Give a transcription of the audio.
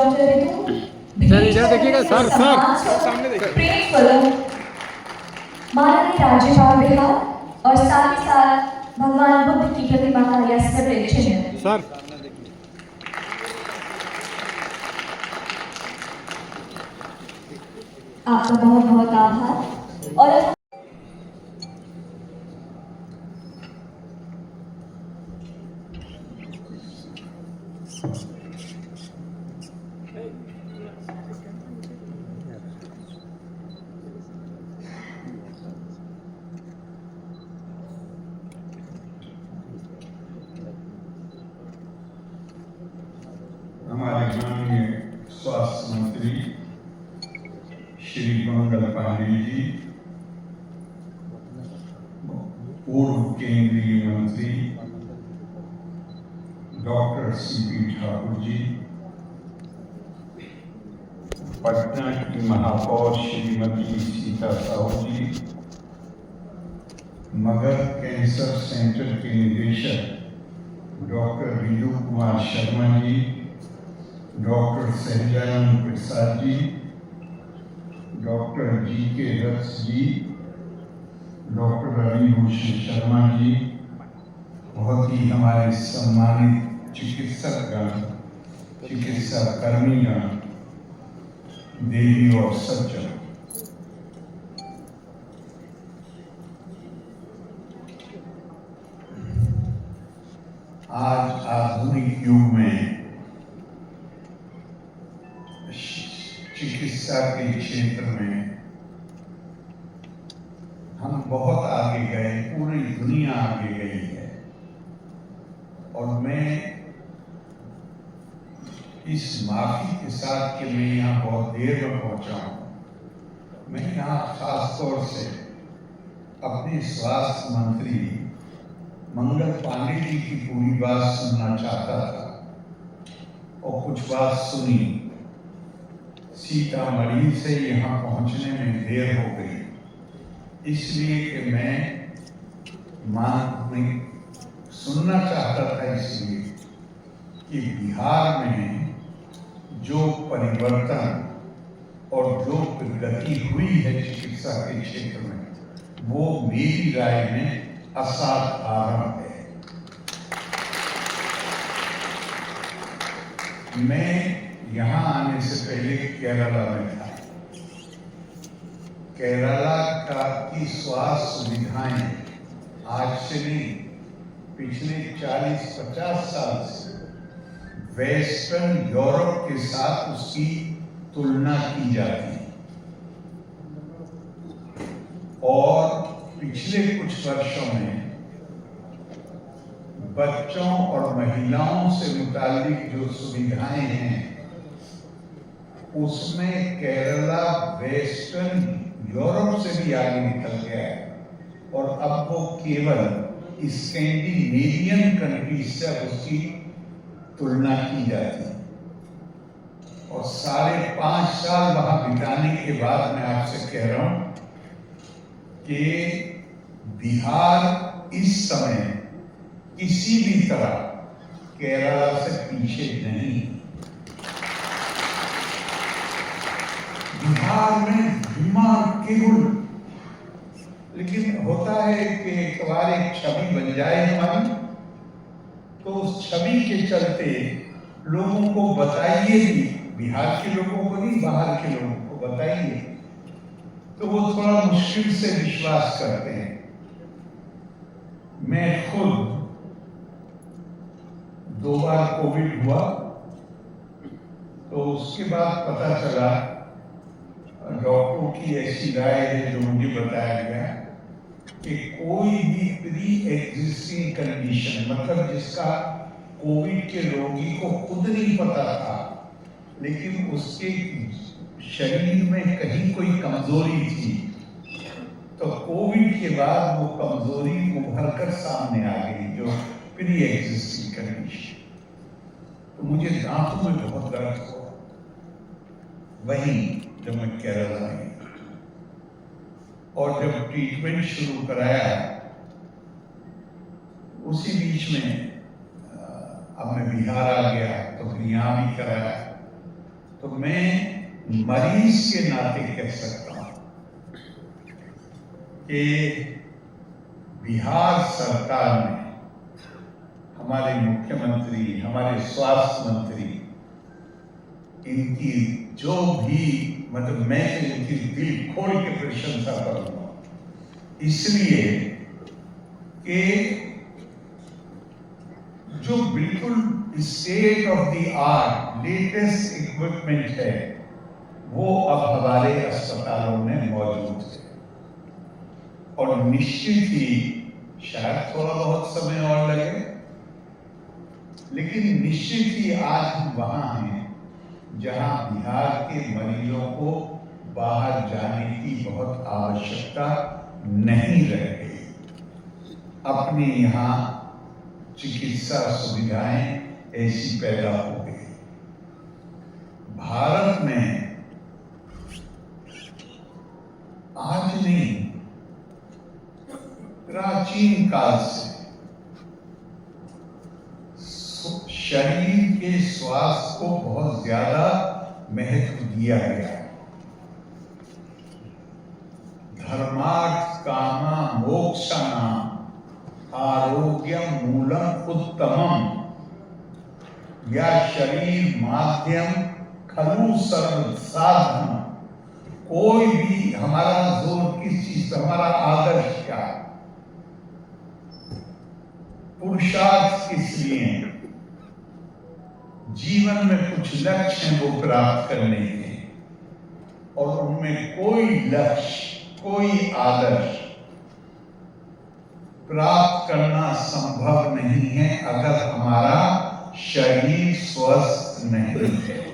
Doctor इधर देखिएगा sir सामने देखिए माननीय राज्यपाल बिहार और साथ ही साथ भगवान बुद्ध की प्रतिमा का यह स्मृति चिन्ह सर आपका बहुत बहुत आभार। और हमारे माननीय स्वास्थ्य मंत्री श्री मंगल पांडे जी, पूर्व केंद्रीय मंत्री डॉक्टर सीपी ठाकुर जी, पटना की महापौर श्रीमती सीता साहू जी, मगध कैंसर सेंटर के निदेशक doctor Riju Kumar Sharma ji, doctor Sahajanand Prasad ji, doctor जी के रथ जी, डॉक्टर रविभूषण शर्मा जी, बहुत ही हमारे सम्मानित चिकित्सकगण, चिकित्सा कर्मीगण, देवी और सज्जन, आज आधुनिक युग में चिकित्सा के क्षेत्र में हम बहुत आगे गए, पूरी दुनिया आगे गई है। और मैं इस माफी के साथ कि मैं यहाँ बहुत देर में पहुंचा हूं, मैं यहाँ खास तौर से अपने स्वास्थ्य मंत्री मंगल पांडे जी की पूरी बात सुनना चाहता था और कुछ बात सुनी। सीतामढ़ी से यहाँ पहुँचने में देर हो गई, इसलिए कि मैं सुनना चाहता था, इसलिए कि बिहार में जो परिवर्तन और जो प्रगति हुई है चिकित्सा के क्षेत्र में, वो मेरी राय में असाधारण है। मैं यहाँ आने से पहले केरला में था। केरला की स्वास्थ्य सुविधाएं आज से नहीं, पिछले 40-50 साल से वेस्टर्न यूरोप के साथ उसकी तुलना की जाती है। और पिछले कुछ वर्षों में बच्चों और महिलाओं से मुतालिक जो सुविधाएं हैं, उसमें केरला वेस्टर्न यूरोप से भी आगे निकल गया है। और अब वो केवल स्कैंडिनेवियन कंट्रीज से उसकी तुलना की जाती है। और 5.5 साल वहां बिताने के बाद मैं आपसे कह रहा हूं कि बिहार इस समय किसी भी तरह केरला से पीछे नहीं। बिहार में बीमार केवल, लेकिन होता है कि एक बार एक छवि बन जाए हमारी, तो उस छवि के चलते लोगों को बताइए भी, बिहार के लोगों को नहीं, बाहर के लोगों को बताइए, तो वो थोड़ा मुश्किल से विश्वास करते हैं। मैं खुद 2 बार कोविड हुआ, तो उसके बाद पता चला, डॉक्टरों की ऐसी राय है जो मुझे बताया गया कि कोई भी प्री एग्जिस्टिंग कंडीशन, मतलब जिसका कोविड के रोगी को खुद नहीं पता था, लेकिन उसके शरीर में कहीं कोई कमजोरी थी, तो कोविड के बाद वो कमजोरी उभर कर सामने आ गई, जो प्री एग्जिस्टिंग कंडीशन। तो मुझे दांतों में बहुत दर्द हुआ वहीं जब मैं केरला में, और जब ट्रीटमेंट शुरू कराया उसी बीच में अब मैं बिहार आ गया, तो फिर यहाँ भी कराया। तो मैं मरीज के नाते कह सकता हूं कि बिहार सरकार ने, हमारे मुख्यमंत्री, हमारे स्वास्थ्य मंत्री, इनकी जो भी, मतलब मैं इनकी दिल खोल के प्रशंसा करूंगा, इसलिए कि जो बिल्कुल state of the art latest equipment है वो अब हमारे अस्पतालों में मौजूद है। और निश्चित ही शायद थोड़ा बहुत समय और लगे, लेकिन निश्चित ही आज हम वहां हैं जहां बिहार के मरीजों को बाहर जाने की बहुत आवश्यकता नहीं रह गई। अपने यहाँ चिकित्सा सुविधाएं ऐसी पैदा हो गई। भारत में आज नहीं, प्राचीन काल से शरीर के स्वास्थ्य को बहुत ज्यादा महत्व दिया गया है। धर्मार्थ कामा मोक्षाणाम आरोग्यम मूलम उत्तमम, या शरीर माध्यम खलु सर्व साधन। कोई भी हमारा जोर किस चीज, हमारा आदर्श क्या, पुरुषार्थ किस लिए, जीवन में कुछ लक्ष्य हैं वो प्राप्त करने के, और उनमें कोई लक्ष्य, कोई आदर्श प्राप्त करना संभव नहीं है अगर हमारा शरीर स्वस्थ नहीं है।